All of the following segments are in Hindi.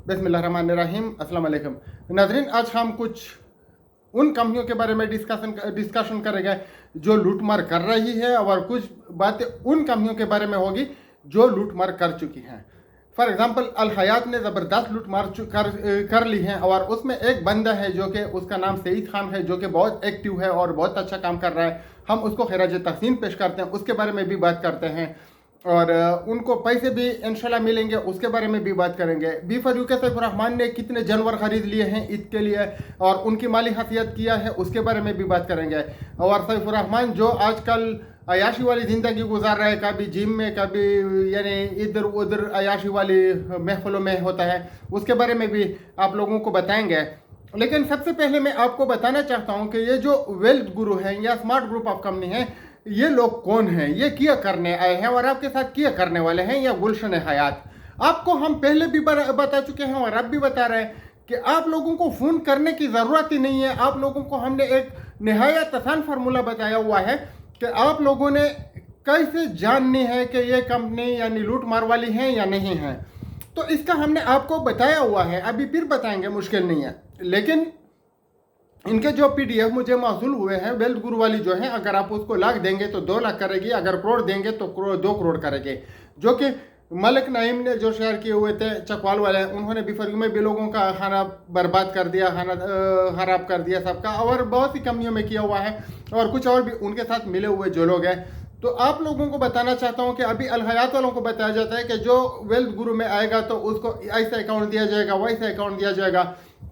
बिस्मिल्लाहिर्रहमानिर्रहीम, अस्सलाम वालेकुम। नाज़रीन, आज हम कुछ उन कंपनियों के बारे में डिस्कशन करेंगे जो लूटमार कर रही है, और कुछ बातें उन कंपनियों के बारे में होगी जो लूटमार कर चुकी हैं। फॉर एग्जांपल, अल हयात ने ज़बरदस्त लूटमार कर ली है, और उसमें एक बंदा है जो कि उसका नाम सईद खान है, जो कि बहुत एक्टिव है और बहुत अच्छा काम कर रहा है। हम उसको खिराज तहसीन पेश करते हैं, उसके बारे में भी बात करते हैं, और उनको पैसे भी इंशाल्लाह मिलेंगे, उसके बारे में भी बात करेंगे। B for UK Saifur Rahman ने कितने जानवर खरीद लिए हैं ईद के लिए और उनकी माली हसीयत किया है, उसके बारे में भी बात करेंगे। और सैफुर रहमान जो आजकल अयाशी वाली ज़िंदगी गुजार रहा है, कभी जिम में, कभी यानी इधर उधर अयाशी वाली महफिलों में होता है, उसके बारे में भी आप लोगों को बताएंगे। लेकिन सबसे पहले मैं आपको बताना चाहता हूँ कि ये जो वेल्थ गुरु है या स्मार्ट ग्रुप ऑफ कंपनी है, ये लोग कौन हैं, ये क्या करने आए हैं और आपके साथ क्या करने वाले हैं, या गुलशन हयात। आपको हम पहले भी बता चुके हैं और अब भी बता रहे हैं कि आप लोगों को फ़ोन करने की ज़रूरत ही नहीं है। आप लोगों को हमने एक नहायत आसान फार्मूला बताया हुआ है कि आप लोगों ने कैसे जाननी है कि ये कंपनी यानी लूट मार वाली है या नहीं है। तो इसका हमने आपको बताया हुआ है, अभी फिर बताएंगे, मुश्किल नहीं है। लेकिन इनके जो पीडीएफ मुझे मौसूल हुए हैं वेल्थ गुरु वाली जो है, अगर आप उसको लाख देंगे तो 2 लाख करेगी, अगर करोड़ देंगे तो 2 करोड़ करेगी। जो कि मलिक नईम ने जो शेयर किए हुए थे चकवाल वाले, उन्होंने बिफरयू में भी लोगों का खाना बर्बाद कर दिया, खाना खराब कर दिया सबका, और बहुत सी कंपनियों में किया हुआ है, और कुछ और भी उनके साथ मिले हुए जो लोग हैं। तो आप लोगों को बताना चाहता हूं कि अभी अल हयात वालों को बताया जाता है कि जो वेल्थ गुरु में आएगा तो उसको ऐसा अकाउंट दिया जाएगा, वैसा अकाउंट दिया जाएगा।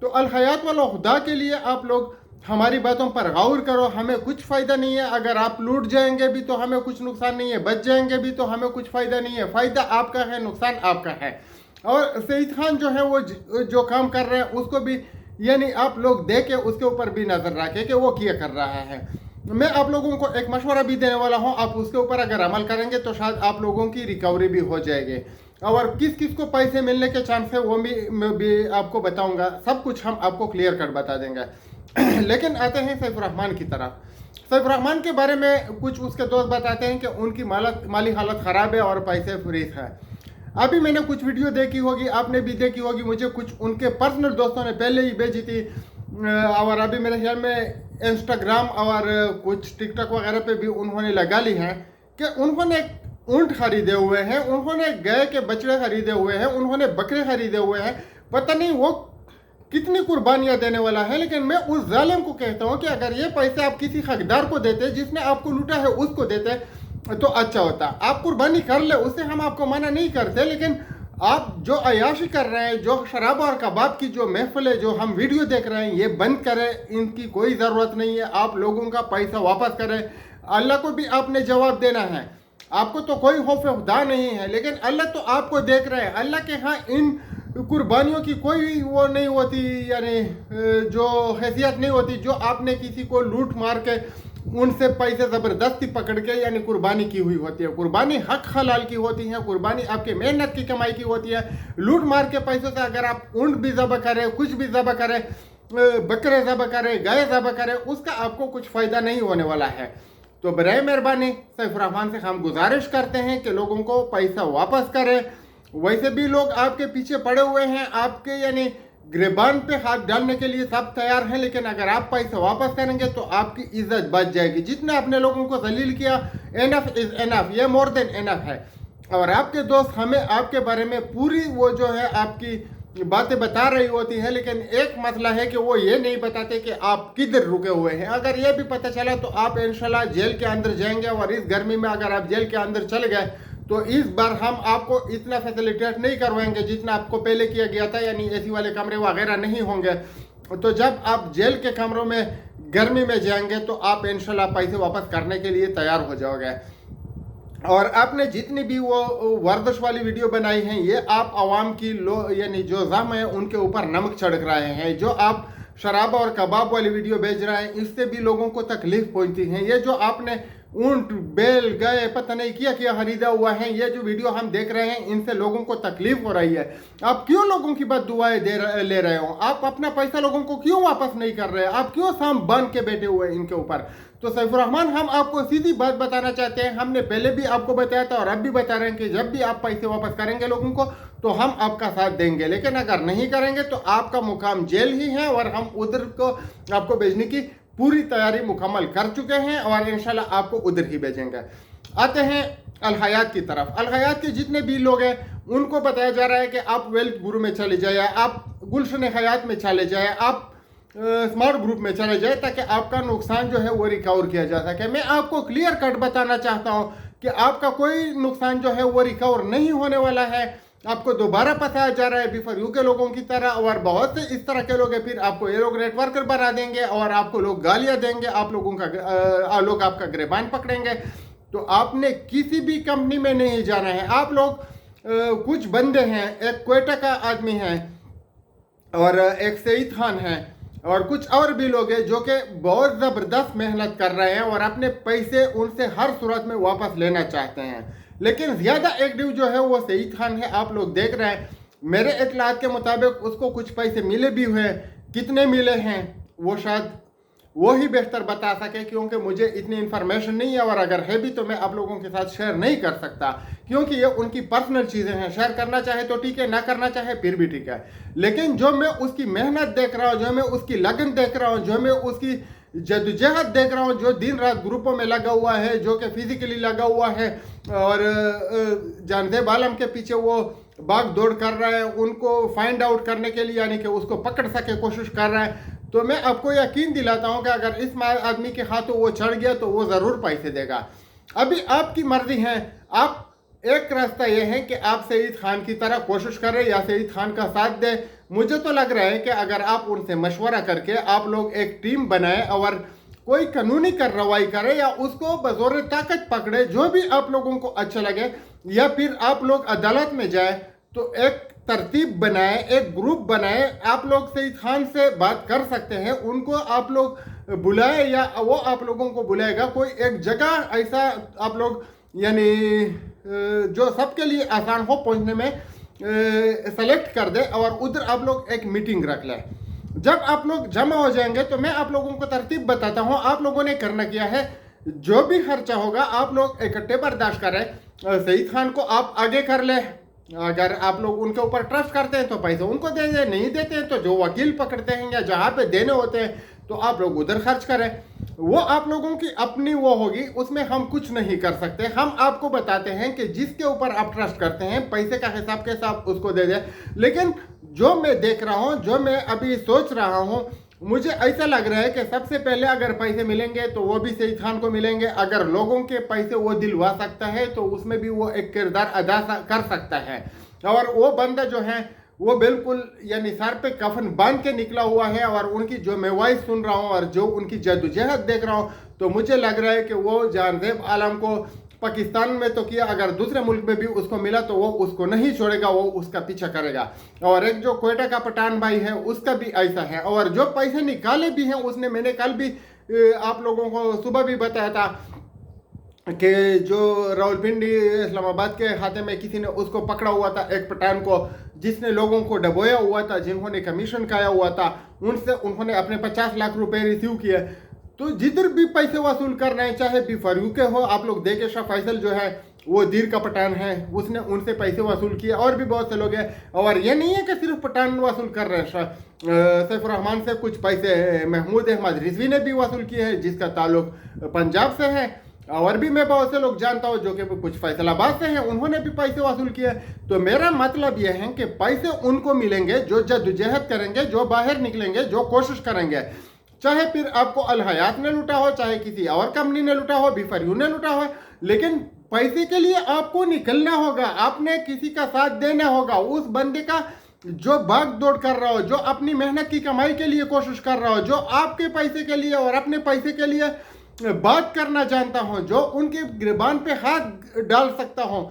तो अल हयात वालों, खुदा के लिए आप लोग हमारी बातों पर गौर करो, हमें कुछ फ़ायदा नहीं है। अगर आप लूट जाएंगे भी तो हमें कुछ नुकसान नहीं है, बच जाएंगे भी तो हमें कुछ फ़ायदा नहीं है। फ़ायदा आपका है, नुकसान आपका है। और सईद खान जो है वो जो काम कर रहे हैं उसको भी यानी आप लोग देखे, उसके ऊपर भी नज़र रखें कि वो क्या कर रहा है। मैं आप लोगों को एक मशवरा भी देने वाला हूँ, आप उसके ऊपर अगर अमल करेंगे तो शायद आप लोगों की रिकवरी भी हो जाएगी। और किस किस को पैसे मिलने के चांस है वो भी आपको बताऊंगा, सब कुछ हम आपको क्लियर कर बता देंगे। लेकिन आते हैं सैफुर रहमान की तरफ। सैफुर रहमान के बारे में कुछ उसके दोस्त बताते हैं कि उनकी माली हालत ख़राब है और पैसे फ्रीज है। अभी मैंने कुछ वीडियो देखी होगी, आपने भी देखी होगी, मुझे कुछ उनके पर्सनल दोस्तों ने पहले ही भेजी थी, और अभी मेरे ख्याल में इंस्टाग्राम और कुछ टिकटॉक वगैरह पे भी उन्होंने लगा ली है कि उन्होंने ऊँट खरीदे हुए हैं, उन्होंने गाय के बछड़े खरीदे हुए हैं, उन्होंने बकरे खरीदे हुए हैं। पता नहीं वो कितनी कुर्बानियां देने वाला है। लेकिन मैं उस जालिम को कहता हूं कि अगर ये पैसे आप किसी हकदार को देते, जिसने आपको लूटा है उसको देते तो अच्छा होता। आप कुर्बानी कर ले, उससे हम आपको मना नहीं करते, लेकिन आप जो अयाशी कर रहे हैं, जो शराब और कबाब की जो महफिल है, जो हम वीडियो देख रहे हैं, ये बंद करें। इनकी कोई ज़रूरत नहीं है। आप लोगों का पैसा वापस करें। अल्लाह को भी आपने जवाब देना है। आपको तो कोई खौफ खुदा नहीं है, लेकिन अल्लाह तो आपको देख रहे हैं। अल्लाह के यहाँ इन कुर्बानियों की कोई वो नहीं होती, यानी जो हैसियत नहीं होती जो आपने किसी को लूट मार के उनसे पैसे ज़बरदस्ती पकड़ के यानी कुर्बानी की हुई होती है। कुर्बानी हक हलाल की होती है, कुर्बानी आपके मेहनत की कमाई की होती है। लूट मार के पैसों से अगर आप ऊँट भी ज़बह करें, कुछ भी ज़बह करें, बकरे ज़बह करें, गाय ज़बह करें, उसका आपको कुछ फ़ायदा नहीं होने वाला है। तो बराए मेहरबानी सैफुर रहमान से हम गुजारिश करते हैं कि लोगों को पैसा वापस करें। वैसे भी लोग आपके पीछे पड़े हुए हैं, आपके यानी गिरबान पे हाथ डालने के लिए सब तैयार हैं, लेकिन अगर आप पैसा वापस करेंगे तो आपकी इज्जत बच जाएगी। जितने आपने लोगों को जलील किया, एनफ इज एनफ, ये मोर देन एनफ है। और आपके दोस्त हमें आपके बारे में पूरी वो जो है आपकी बातें बता रही होती हैं, लेकिन एक मसला है कि वो ये नहीं बताते कि आप किधर रुके हुए हैं। अगर ये भी पता चला तो आप इंशाल्लाह जेल के अंदर जाएंगे, और इस गर्मी में अगर आप जेल के अंदर चले गए तो इस बार हम आपको इतना फैसिलिटेट नहीं करवाएंगे जितना आपको पहले किया गया था, यानी एसी वाले कमरे वगैरह नहीं होंगे। तो जब आप जेल के कमरों में गर्मी में जाएंगे तो आप इंशाल्लाह पैसे वापस करने के लिए तैयार हो जाओगे। और आपने जितनी भी वो वर्जिश वाली वीडियो बनाई हैं, ये आप आवाम की यानी जो ज़म है उनके ऊपर नमक छिड़क रहे हैं। जो आप शराब और कबाब वाली वीडियो भेज रहे हैं, इससे भी लोगों को तकलीफ पहुंचती है। ये जो आपने ऊंट, बैल, गाय, पता नहीं क्या क्या खरीदा हुआ है, ये जो वीडियो हम देख रहे हैं, इनसे लोगों को तकलीफ हो रही है। आप क्यों लोगों की बददुआएं ले रहे हो? आप अपना पैसा लोगों को क्यों वापस नहीं कर रहे? आप क्यों साम बांध के बैठे हुए हैं इनके ऊपर? तो सैफुर रहमान, हम आपको सीधी बात बताना चाहते हैं। हमने पहले भी आपको बताया था और अब भी बता रहे हैं कि जब भी आप पैसे वापस करेंगे लोगों को, तो हम आपका साथ देंगे, लेकिन अगर नहीं करेंगे तो आपका मुकाम जेल ही है और हम उधर को आपको भेजने की पूरी तैयारी मुकम्मल कर चुके हैं और इंशाल्लाह आपको उधर ही भेजेंगे। आते हैं अल हयात की तरफ। अल हयात के जितने भी लोग हैं उनको बताया जा रहा है कि आप वेल्थ गुरु में चले जाए, आप गुलशन हयात में चले जाए, आप स्मार्ट ग्रुप में चले जाए, ताकि आपका नुकसान जो है वो रिकवर किया जा सके। मैं आपको क्लियर कट बताना चाहता हूँ कि आपका कोई नुकसान जो है वो रिकवर नहीं होने वाला है। आपको दोबारा फंसाया जा रहा है B4U के लोगों की तरह, और बहुत से इस तरह के लोग हैं, फिर आपको ये लोग नेटवर्कर बना देंगे और आपको लोग गालियां देंगे, आप लोगों का लोग आपका गिरबान पकड़ेंगे। तो आपने किसी भी कंपनी में नहीं जाना है। आप लोग कुछ बंदे हैं, एक क्वेटा का आदमी है और एक सईद खान है और कुछ और भी लोग हैं जो कि बहुत ज़बरदस्त मेहनत कर रहे हैं और अपने पैसे उनसे हर सूरत में वापस लेना चाहते हैं, लेकिन ज़्यादा एक्टिव जो है वो सईद खान है। आप लोग देख रहे हैं, मेरे इतलात के मुताबिक उसको कुछ पैसे मिले भी हुए, कितने मिले हैं वो शायद वो ही बेहतर बता सके, क्योंकि मुझे इतनी इन्फॉर्मेशन नहीं है और अगर है भी तो मैं आप लोगों के साथ शेयर नहीं कर सकता, क्योंकि ये उनकी पर्सनल चीज़ें हैं। शेयर करना चाहे तो ठीक है, ना करना चाहे फिर भी ठीक है, लेकिन जो मैं उसकी मेहनत देख रहा हूँ, जो मैं उसकी लगन देख रहा हूँ, जो मैं उसकी जद्दोजहद देख रहा हूँ, जो दिन रात ग्रुपों में लगा हुआ है, जो कि फिजिकली लगा हुआ है और जानदेब आलम के पीछे वो भाग दौड़ कर रहा है, उनको फाइंड आउट करने के लिए, यानी कि उसको पकड़ सके कोशिश कर रहा है, तो मैं आपको यकीन दिलाता हूं कि अगर इस आदमी के हाथों वो चढ़ गया तो वो ज़रूर पैसे देगा। अभी आपकी मर्जी है। आप एक रास्ता ये है कि आप सईद खान की तरह कोशिश करें या सईद खान का साथ दें। मुझे तो लग रहा है कि अगर आप उनसे मशवरा करके आप लोग एक टीम बनाए और कोई कानूनी कार्रवाई करे या उसको बज़ोर ताकत पकड़े, जो भी आप लोगों को अच्छा लगे, या फिर आप लोग अदालत में जाए तो एक तरतीब बनाए, एक ग्रुप बनाए। आप लोग सईद खान से बात कर सकते हैं, उनको आप लोग बुलाए या वो आप लोगों को बुलाएगा। कोई एक जगह ऐसा आप लोग यानी जो सबके लिए आसान हो पहुंचने में सेलेक्ट कर दे और उधर आप लोग एक मीटिंग रख लें। जब आप लोग जमा हो जाएंगे तो मैं आप लोगों को तरतीब बताता हूँ। आप लोगों ने करना क्या है, जो भी खर्चा होगा आप लोग इकट्ठे बर्दाश्त करें। सईद खान को आप आगे कर ले, अगर आप लोग उनके ऊपर ट्रस्ट करते हैं तो पैसे उनको दे दें, नहीं देते हैं तो जो वकील पकड़ते हैं या जहाँ पे देने होते हैं तो आप लोग उधर खर्च करें। वो आप लोगों की अपनी वो होगी, उसमें हम कुछ नहीं कर सकते। हम आपको बताते हैं कि जिसके ऊपर आप ट्रस्ट करते हैं पैसे का हिसाब के साथ उसको दे दें। लेकिन जो मैं देख रहा हूँ, जो मैं अभी सोच रहा हूँ, मुझे ऐसा लग रहा है कि सबसे पहले अगर पैसे मिलेंगे तो वो भी सईद खान को मिलेंगे। अगर लोगों के पैसे वो दिलवा सकता है तो उसमें भी वो एक किरदार अदा कर सकता है। और वो बंदा जो है वो बिल्कुल यानी सर पे कफन बांध के निकला हुआ है और उनकी जो मैं वॉइस सुन रहा हूँ और जो उनकी जद्दोजहद देख रहा हूँ, तो मुझे लग रहा है कि वो जानदेब आलम को पाकिस्तान में तो किया, अगर दूसरे मुल्क में भी उसको मिला तो वो उसको नहीं छोड़ेगा, वो उसका पीछा करेगा। और एक जो क्वेटा का पठान भाई है उसका भी ऐसा है, और जो पैसे निकाले भी हैं उसने, मैंने कल भी आप लोगों को सुबह भी बताया था कि जो रावलपिंडी इस्लामाबाद के खाते में किसी ने उसको पकड़ा हुआ था, एक पठान को, जिसने लोगों को डबोया हुआ था, जिन्होंने कमीशन खाया हुआ था, उनसे उन्होंने अपने 50 लाख रुपए रिसीव किए। तो जिधर भी पैसे वसूल कर रहे हैं, चाहे B4U के हो, आप लोग देखे शाह फैसल जो है वो दीर का पठान है, उसने उनसे पैसे वसूल किए, और भी बहुत से लोग हैं। और ये नहीं है कि सिर्फ पठान वसूल कर रहे हैं, सैफुर रहमान से कुछ पैसे महमूद अहमद रिजवी ने भी वसूल किए हैं, जिसका ताल्लुक पंजाब से है। और भी मैं बहुत से लोग जानता हूँ जो कि कुछ फैसलाबाद से हैं, उन्होंने भी पैसे वसूल किए। तो मेरा मतलब यह है कि पैसे उनको मिलेंगे जो जद्दोजहद करेंगे, जो बाहर निकलेंगे, जो कोशिश करेंगे। चाहे फिर आपको अल हयात ने लूटा हो, चाहे किसी और कंपनी ने लूटा हो, B4U ने लूटा हो, लेकिन पैसे के लिए आपको निकलना होगा, आपने किसी का साथ देना होगा। उस बंदे का जो भाग दौड़ कर रहा हो, जो अपनी मेहनत की कमाई के लिए कोशिश कर रहा हो, जो आपके पैसे के लिए और अपने पैसे के लिए बात करना जानता हूं, जो उनके गिरबान पे हाथ डाल सकता हूं,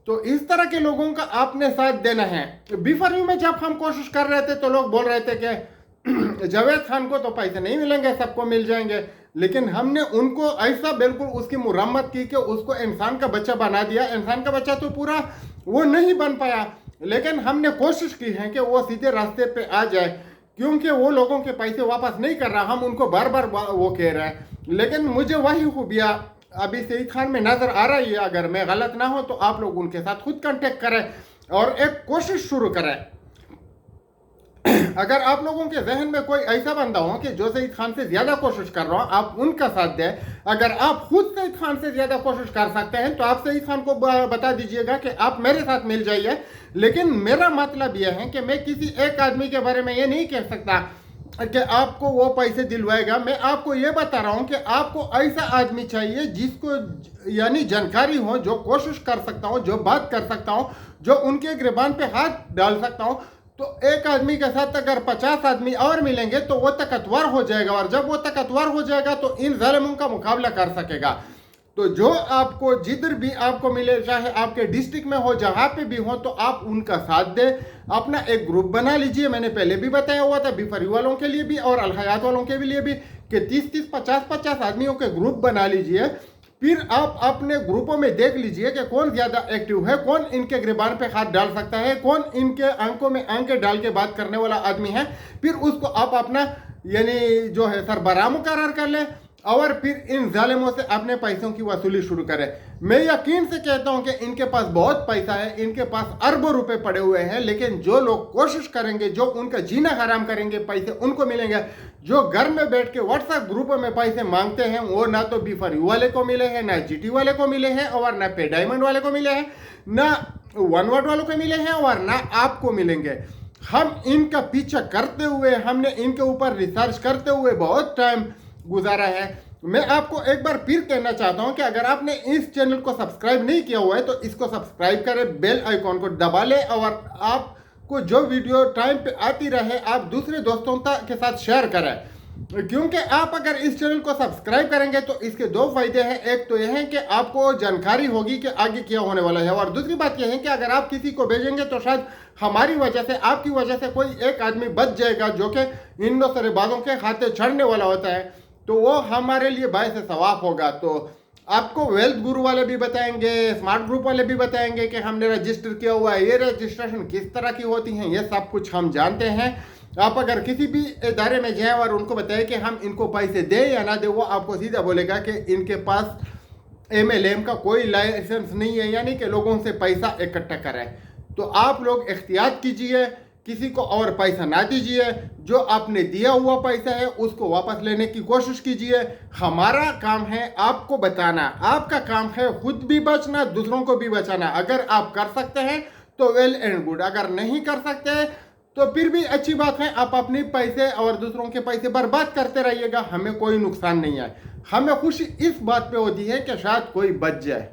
तो इस तरह के लोगों का आपने साथ देना है। B4U में जब हम कोशिश कर रहे थे तो लोग बोल रहे थे कि जावेद खान को तो पैसे नहीं मिलेंगे, सबको मिल जाएंगे, लेकिन हमने उनको ऐसा बिल्कुल उसकी मुरम्मत की कि उसको इंसान का बच्चा बना दिया। इंसान का बच्चा तो पूरा वो नहीं बन पाया, लेकिन हमने कोशिश की है कि वो सीधे रास्ते पे आ जाए, क्योंकि वो लोगों के पैसे वापस नहीं कर रहा। हम उनको बार बार वो कह रहे हैं, लेकिन मुझे वही खूबियाँ अभी सईद खान में नज़र आ रही है। अगर मैं गलत ना हो तो आप लोग उनके साथ खुद कांटेक्ट करें। और एक कोशिश शुरू करें। अगर आप लोगों के जहन में कोई ऐसा बंदा हो कि जो सईद खान से ज्यादा कोशिश कर रहा हो, आप उनका साथ दें। अगर आप खुद सईद खान से ज्यादा कोशिश कर सकते हैं तो आप सईद खान को बता दीजिएगा कि आप मेरे साथ मिल जाइए। लेकिन मेरा मतलब यह है कि मैं किसी एक आदमी के बारे में ये नहीं कह सकता कि आपको वो पैसे दिलवाएगा। मैं आपको ये बता रहा हूं कि आपको ऐसा आदमी चाहिए जिसको यानी जानकारी हो, जो कोशिश कर सकता हो, जो बात कर सकता हो, जो उनके गिरबान पे हाथ डाल सकता हो। तो एक आदमी के साथ अगर 50 आदमी और मिलेंगे तो वो ताकतवर हो जाएगा, और जब वो ताकतवर हो जाएगा तो इन जालिमों का मुकाबला कर सकेगा। तो जो आपको जिधर भी आपको मिले, चाहे आपके डिस्ट्रिक्ट में हो, जहां पे भी हो, तो आप उनका साथ दें। अपना एक ग्रुप बना लीजिए। मैंने पहले भी बताया हुआ था, बिफरी वालों के लिए भी और अलहयात वालों के लिए भी, कि 30-30, 50-50 आदमियों के ग्रुप बना लीजिए। फिर आप अपने ग्रुपों में देख लीजिए कि कौन ज्यादा एक्टिव है, कौन इनके गिरबान पे हाथ डाल सकता है, कौन इनके आंखों में आंखें डाल के बात करने वाला आदमी है। फिर उसको आप अपना यानी जो है सरबराह मुकर्रर कर ले और फिर इन जालिमों से अपने पैसों की वसूली शुरू करें। मैं यकीन से कहता हूं कि इनके पास बहुत पैसा है, इनके पास अरबों रुपए पड़े हुए हैं। लेकिन जो लोग कोशिश करेंगे, जो उनका जीना हराम करेंगे, पैसे उनको मिलेंगे। जो घर में बैठ के व्हाट्सएप ग्रुपों में पैसे मांगते हैं, वो ना तो बी4यू वाले को मिले हैं, ना जीटी वाले को मिले हैं, और ना पे डायमंड वाले को मिले हैं, ना वन वर्ड वालों को मिले हैं, और ना आपको मिलेंगे। हम इनका पीछा करते हुए, हमने इनके ऊपर रिसर्च करते हुए बहुत टाइम गुजारा है। मैं आपको एक बार फिर कहना चाहता हूं कि अगर आपने इस चैनल को सब्सक्राइब नहीं किया हुआ है तो इसको सब्सक्राइब करें, बेल आइकॉन को दबा लें, और आपको जो वीडियो टाइम पे आती रहे आप दूसरे दोस्तों के साथ शेयर करें। क्योंकि आप अगर इस चैनल को सब्सक्राइब करेंगे तो इसके दो फायदे हैं। एक तो यह है कि आपको जानकारी होगी कि आगे क्या होने वाला है, और दूसरी बात यह है कि अगर आप किसी को भेजेंगे तो शायद हमारी वजह से, आपकी वजह से कोई एक आदमी बच जाएगा जो कि इन नौसरेबाजों के खाते चढ़ने वाला होता है, तो वो हमारे लिए बायस सवाब होगा। तो आपको वेल्थ गुरु वाले भी बताएंगे, स्मार्ट ग्रुप वाले भी बताएंगे कि हमने रजिस्टर किया हुआ है, ये रजिस्ट्रेशन किस तरह की होती हैं, ये सब कुछ हम जानते हैं। आप अगर किसी भी इदारे में जाएं और उनको बताएं कि हम इनको पैसे दें या ना दें, वो आपको सीधा बोलेगा कि इनके पास MLM का कोई लाइसेंस नहीं है, यानी कि लोगों से पैसा इकट्ठा करें। तो आप लोग एहतियात कीजिए, किसी को और पैसा ना दीजिए। जो आपने दिया हुआ पैसा है उसको वापस लेने की कोशिश कीजिए। हमारा काम है आपको बताना, आपका काम है खुद भी बचना, दूसरों को भी बचाना। अगर आप कर सकते हैं तो वेल एंड गुड, अगर नहीं कर सकते तो फिर भी अच्छी बात है। आप अपने पैसे और दूसरों के पैसे बर्बाद करते रहिएगा, हमें कोई नुकसान नहीं है। हमें खुशी इस बात पे होती है कि शायद कोई बच जाए।